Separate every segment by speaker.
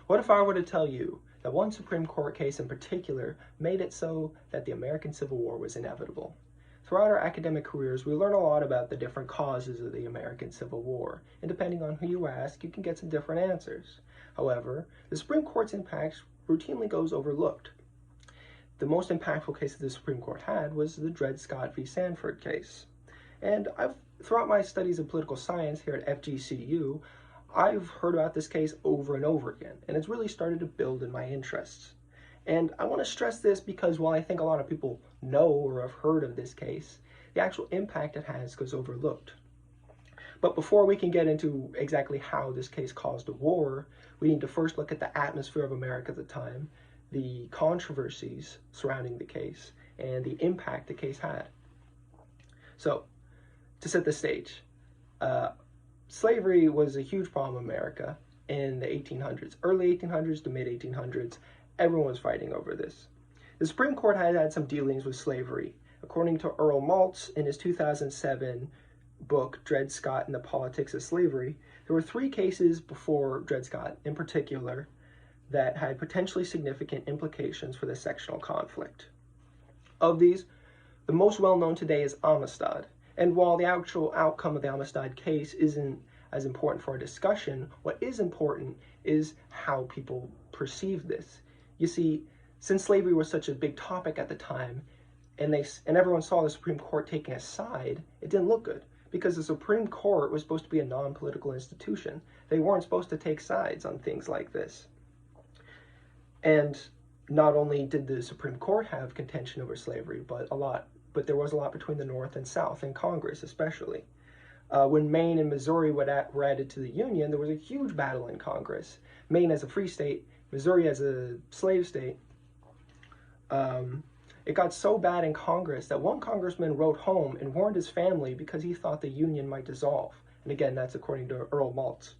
Speaker 1: What if I were to tell you that one Supreme Court case in particular made it so that the American Civil War was inevitable? Throughout our academic careers, we learn a lot about the different causes of the American Civil War, and depending on who you ask, you can get some different answers. However, the Supreme Court's impact routinely goes overlooked. The most impactful case that the Supreme Court had was the Dred Scott v. Sandford case. And throughout my studies of political science here at FGCU, I've heard about this case over and over again, and it's really started to build in my interests. And I want to stress this because while I think a lot of people know or have heard of this case, the actual impact it has goes overlooked. But before we can get into exactly how this case caused a war, we need to first look at the atmosphere of America at the time, the controversies surrounding the case, and the impact the case had. So, to set the stage, slavery was a huge problem in America in the 1800s, early 1800s to mid 1800s. Everyone was fighting over this. The Supreme Court had some dealings with slavery. According to Earl Maltz in his 2007 book, Dred Scott and the Politics of Slavery, there were 3 cases before Dred Scott in particular that had potentially significant implications for the sectional conflict. Of these, the most well-known today is Amistad. And while the actual outcome of the Amistad case isn't as important for our discussion, what is important is how people perceive this. You see, since slavery was such a big topic at the time, and everyone saw the Supreme Court taking a side, it didn't look good, because the Supreme Court was supposed to be a non-political institution. They weren't supposed to take sides on things like this. And not only did the Supreme Court have contention over slavery, but there was a lot between the North and South, and Congress especially. When Maine and Missouri were added to the Union, there was a huge battle in Congress. Maine as a free state, Missouri as a slave state. It got so bad in Congress that one congressman wrote home and warned his family because he thought the Union might dissolve. And again, that's according to Earl Maltz.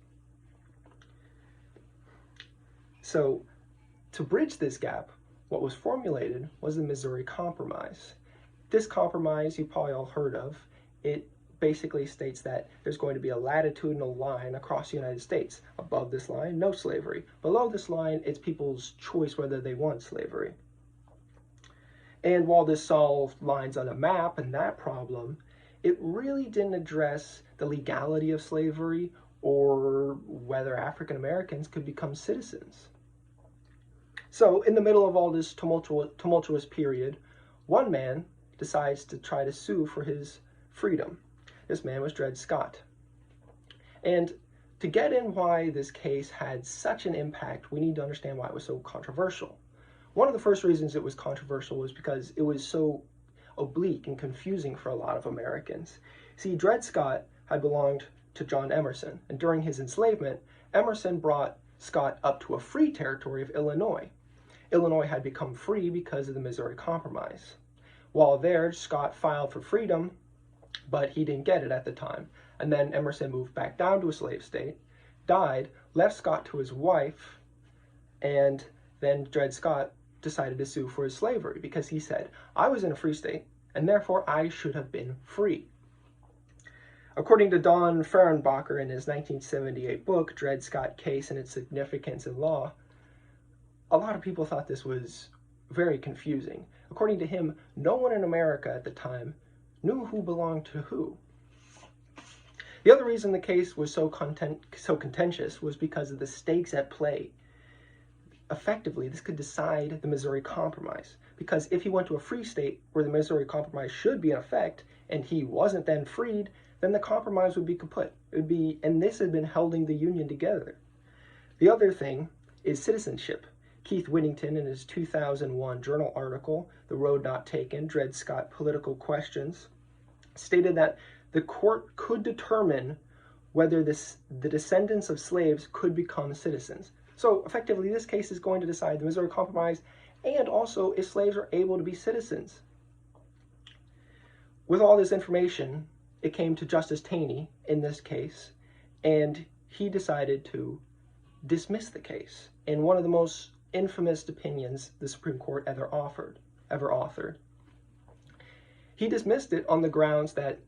Speaker 1: So, to bridge this gap, what was formulated was the Missouri Compromise. This compromise you've probably all heard of. It basically states that there's going to be a latitudinal line across the United States. Above this line, no slavery. Below this line, it's people's choice whether they want slavery. And while this solved lines on a map and that problem, it really didn't address the legality of slavery or whether African Americans could become citizens. So, in the middle of all this tumultuous period, one man decides to try to sue for his freedom. This man was Dred Scott. And to get in why this case had such an impact, we need to understand why it was so controversial. One of the first reasons it was controversial was because it was so oblique and confusing for a lot of Americans. See, Dred Scott had belonged to John Emerson, and during his enslavement, Emerson brought Scott up to a free territory of Illinois. Illinois had become free because of the Missouri Compromise. While there, Scott filed for freedom, but he didn't get it at the time. And then Emerson moved back down to a slave state, died, left Scott to his wife, and then Dred Scott decided to sue for his slavery because he said, I was in a free state, and therefore I should have been free. According to Don Fehrenbacher in his 1978 book, Dred Scott Case and Its Significance in Law, a lot of people thought this was very confusing. According to him, no one in America at the time knew who belonged to who. The other reason the case was so contentious was because of the stakes at play. Effectively, this could decide the Missouri Compromise, because if he went to a free state where the Missouri Compromise should be in effect, and he wasn't then freed, then the compromise would be kaput. And this had been holding the Union together. The other thing is citizenship. Keith Whittington, in his 2001 journal article, The Road Not Taken, Dred Scott Political Questions, stated that the court could determine whether the descendants of slaves could become citizens. So effectively, this case is going to decide the Missouri Compromise and also if slaves are able to be citizens. With all this information, it came to Justice Taney in this case, and he decided to dismiss the case in one of the most infamous opinions the Supreme Court ever authored. He dismissed it on the grounds that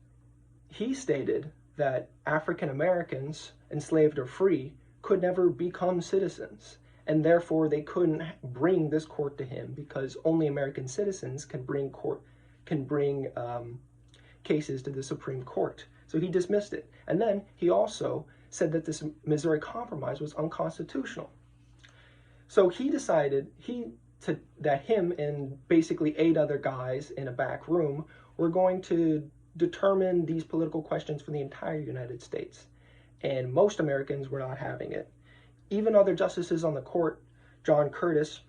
Speaker 1: he stated that African Americans, enslaved or free, could never become citizens, and therefore they couldn't bring this court to him because only American citizens can bring cases to the Supreme Court. So he dismissed it. And then he also said that this Missouri Compromise was unconstitutional. So he decided that him and basically 8 other guys in a back room were going to determine these political questions for the entire United States. And most Americans were not having it. Even other justices on the court, John Curtis,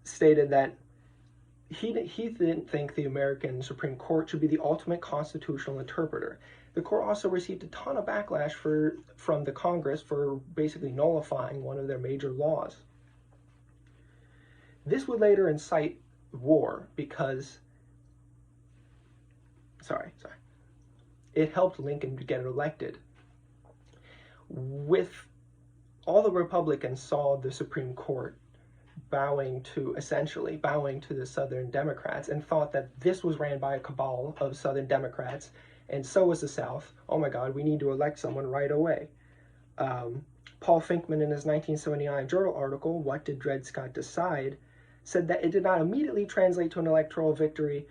Speaker 1: stated that he didn't think the American Supreme Court should be the ultimate constitutional interpreter. The court also received a ton of backlash from the Congress for basically nullifying one of their major laws. This would later incite war because, it helped Lincoln to get elected. With all the Republicans saw the Supreme Court essentially bowing to the Southern Democrats and thought that this was ran by a cabal of Southern Democrats, and so was the South. Oh my God, we need to elect someone right away. Paul Finkman, in his 1979 journal article, What Did Dred Scott Decide?, said that it did not immediately translate to an electoral victory,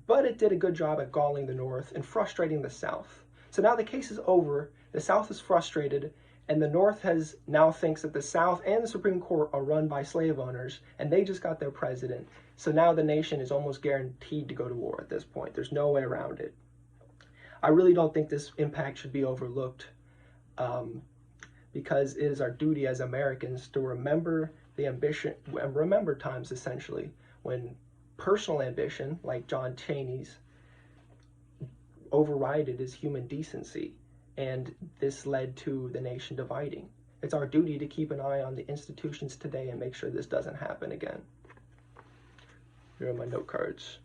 Speaker 1: but it did a good job at galling the North and frustrating the South. So now the case is over, the South is frustrated, and the North now thinks that the South and the Supreme Court are run by slave owners, and they just got their president. So now the nation is almost guaranteed to go to war at this point. There's no way around it. I really don't think this impact should be overlooked, because it is our duty as Americans to remember the ambition, and remember times essentially when personal ambition, like John Cheney's, overrided his human decency, and this led to the nation dividing. It's our duty to keep an eye on the institutions today and make sure this doesn't happen again. Here are my note cards.